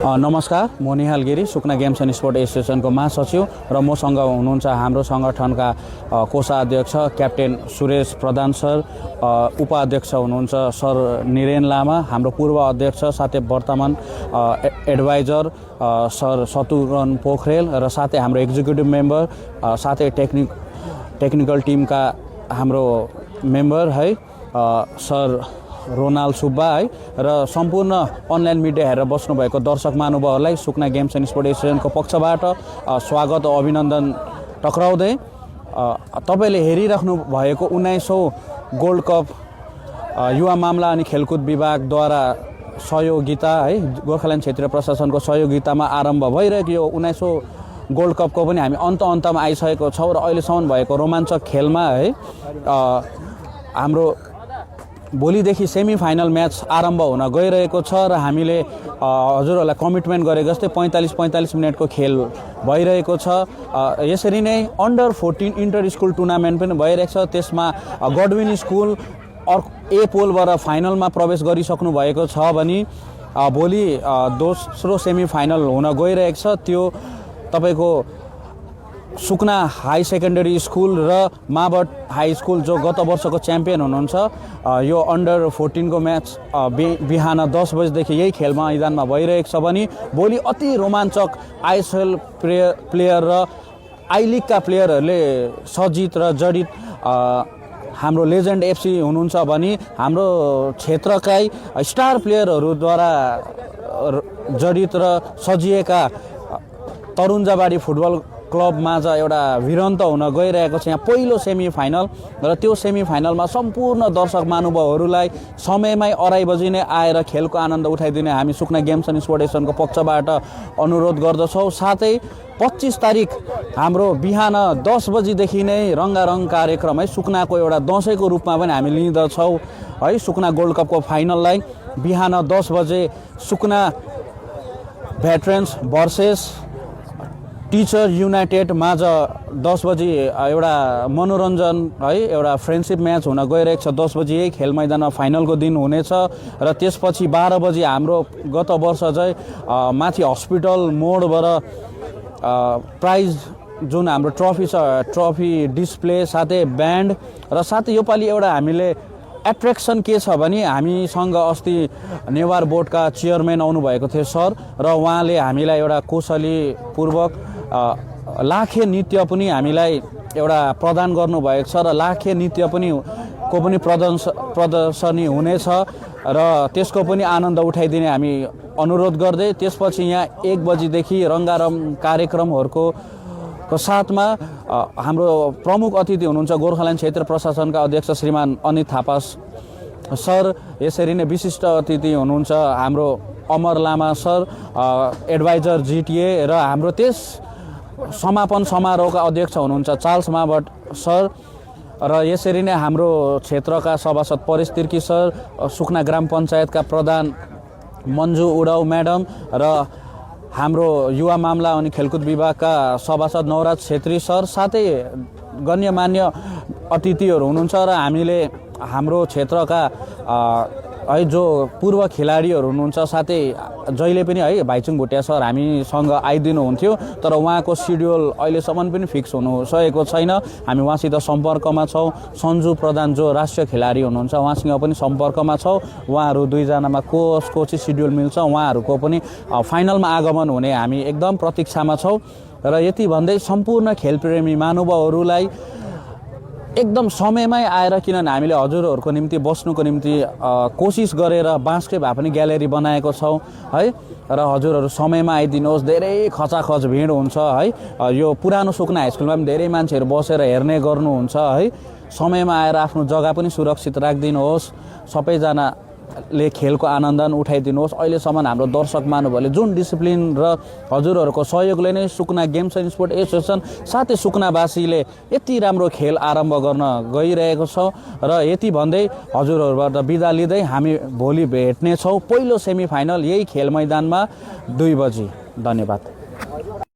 नमस्कार, म निहाल गिरी, सुकना games and sport एसोसिएसनको महासचिव र मसँग हुनुहुन्छ हाम्रो सङ्गठनका कोषाध्यक्ष क्याप्टेन सुरेश प्रधान सर, उपाध्यक्ष हुनुहुन्छ सर निरेन लामा, हाम्रो पूर्व अध्यक्ष साथै वर्तमान एडभाइजर सर शत्रुघ्न पोखरेल र साथै हाम्रो एक्जिक्युटिभ मेम्बर साथै टेक्निकल टिमका हाम्रो मेम्बर है सर रोनाल्ड सुब्बा है र सम्पूर्ण अनलाइन मिडिया हेरेर बस्नुभएको दर्शक महानुभावहरूलाई सुकना गेम्स एन्ड स्पोर्ट एसोसिएसनको पक्षबाट स्वागत औ अभिनन्दन टक्राउँदै तपाईँले हेरिराख्नु भएको 19औं गोल्ड कप युवा मामला अनि खेलकुद विभागद्वारा सहयोगिता है गोर्खाल्यान्ड क्षेत्रीय प्रशासनको सहयोगितामा आरम्भ भइरहेको यो 19औं गोल्ड कपको पनि हामी अन्तमा आइसकेको छौँ र अहिलेसम्म भएको रोमाञ्चक खेलमा है हाम्रो भोलिदेखि सेमी फाइनल म्याच आरम्भ हुन गइरहेको छ र हामीले हजुरहरूलाई कमिटमेन्ट गरेको जस्तै 45 मिनटको खेल भइरहेको छ। यसरी नै अन्डर 14 इन्टर स्कुल टुर्नामेन्ट पनि भइरहेको छ। त्यसमा गडविन स्कुल ए पोलबाट फाइनलमा प्रवेश गरिसक्नु भएको छ भने भोलि दोस्रो सेमी फाइनल हुन गइरहेको छ। त्यो तपाईँको सुकना हाई सेकेन्डरी स्कुल र माबट हाई स्कुल जो गत वर्षको च्याम्पियन हुनुहुन्छ यो अन्डर 14 को म्याच बिहान 10 बजेदेखि यही खेल मैदानमा भइरहेको छ भने भोलि अति रोमाञ्चक आइएसएल प्लेयर र आई लिगका प्लेयरहरूले सजित र जडित हाम्रो लेजेन्ड एफसी हुनुहुन्छ भने हाम्रो क्षेत्रकै स्टार प्लेयरहरूद्वारा जडित र सजिएका तरुन्जाबाडी फुटबल क्लबमा चाहिँ एउटा भिरन्त हुन गइरहेको छ। यहाँ पहिलो सेमी फाइनल र त्यो सेमी फाइनलमा सम्पूर्ण दर्शक महानुभावहरूलाई समयमै 2:30 बजी नै आएर खेलको आनन्द उठाइदिने हामी सुकना गेम्स एन्ड स्पोर्ट एसोसिएसनको पक्षबाट अनुरोध गर्दछौँ। साथै 25 तारिक हाम्रो बिहान 10 बजीदेखि नै रङ्गारङ कार्यक्रम है सुकनाको एउटा दसैँको रूपमा पनि हामी लिँदछौँ है। सुकना गोल्ड कपको फाइनललाई बिहान 10 बजे सुकना भेटरेन्स भर्सेस टिचर युनाइटेड माझ 10 बजी एउटा मनोरञ्जन है एउटा फ्रेन्डसिप म्याच हुन गइरहेको छ। 10 बजी यही खेल मैदानमा फाइनलको दिन हुनेछ र त्यसपछि 12 बजी हाम्रो गत वर्ष चाहिँ माथि हस्पिटल मोडबाट प्राइज जुन हाम्रो ट्रफी डिस्प्ले साथै ब्यान्ड र साथै योपालि एउटा हामीले एट्र्याक्सन के छ भने हामीसँग अस्ति नेवार बोर्डका चेयरम्यान आउनुभएको थियो सर र उहाँले हामीलाई एउटा कोशलीपूर्वक लाखे नृत्य पनि हामीलाई एउटा प्रदान गर्नुभएको छ र लाखे नृत्य को पनि प्रदर्शनी हुनेछ र त्यसको पनि आनन्द उठाइदिने हामी अनुरोध गर्दै त्यसपछि यहाँ 1 बजीदेखि रङ्गारङ कार्यक्रमहरूको साथमा हाम्रो प्रमुख अतिथि हुनुहुन्छ गोर्खाल्यान्ड क्षेत्र प्रशासनका अध्यक्ष श्रीमान अनित थापा सर। यसरी नै विशिष्ट अतिथि हुनुहुन्छ हाम्रो अमर लामा सर एडभाइजर जिटिए र हाम्रो त्यस समापन समारोहका अध्यक्ष हुनुहुन्छ चार्ल्स माबट सर र यसरी नै हाम्रो क्षेत्रका सभासद परेश तिर्की सर, सुकना ग्राम पञ्चायतका प्रधान मन्जु उडाउ म्याडम र हाम्रो युवा मामला अनि खेलकुद विभागका सभासद नवराज छेत्री सर साथै गण्यमान्य अतिथिहरू हुनुहुन्छ र हामीले हाम्रो क्षेत्रका है जो पूर्व खेलाडीहरू हुनुहुन्छ साथै जहिले पनि है भाइचुङ भुटिया सर हामीसँग आइदिनुहुन्थ्यो तर उहाँको सिड्युल अहिलेसम्म पनि फिक्स हुनु सकेको छैन। हामी उहाँसित सम्पर्कमा छौँ। सन्जु प्रधान जो राष्ट्रिय खेलाडी हुनुहुन्छ उहाँसँग पनि सम्पर्कमा छौँ। उहाँहरू दुईजनामा कसको चाहिँ सिड्युल मिल्छ उहाँहरूको पनि फाइनलमा आगमन हुने हामी एकदम प्रतीक्षामा छौँ र यति भन्दै सम्पूर्ण खेलप्रेमी महानुभावहरूलाई एकदम समयमै आएर किनभने हामीले हजुरहरूको निम्ति बस्नुको निम्ति कोसिस गरेर बाँसकै भए पनि ग्यालेरी बनाएको छौँ है र हजुरहरू समयमा आइदिनुहोस्। धेरै खचाखच भिड हुन्छ है। यो पुरानो सुकना हाई स्कुलमा पनि धेरै मान्छेहरू बसेर हेर्ने गर्नुहुन्छ है। समयमा आएर आफ्नो जग्गा पनि सुरक्षित राखिदिनुहोस्। सबैजनाले खेलको आनन्द उठाइदिनुहोस्। अहिलेसम्म हाम्रो दर्शक महानुभावले जुन डिसिप्लिन र हजुरहरूको सहयोगले नै सुकना गेम्स एन्ड स्पोर्ट एसोसिएसन साथै सुकनावासीले यति राम्रो खेल आरम्भ गर्न गइरहेको छ र यति भन्दै हजुरहरूबाट बिदा लिँदै हामी भोलि भेट्नेछौँ पहिलो सेमी फाइनल यही खेल मैदानमा 2 बजी। धन्यवाद।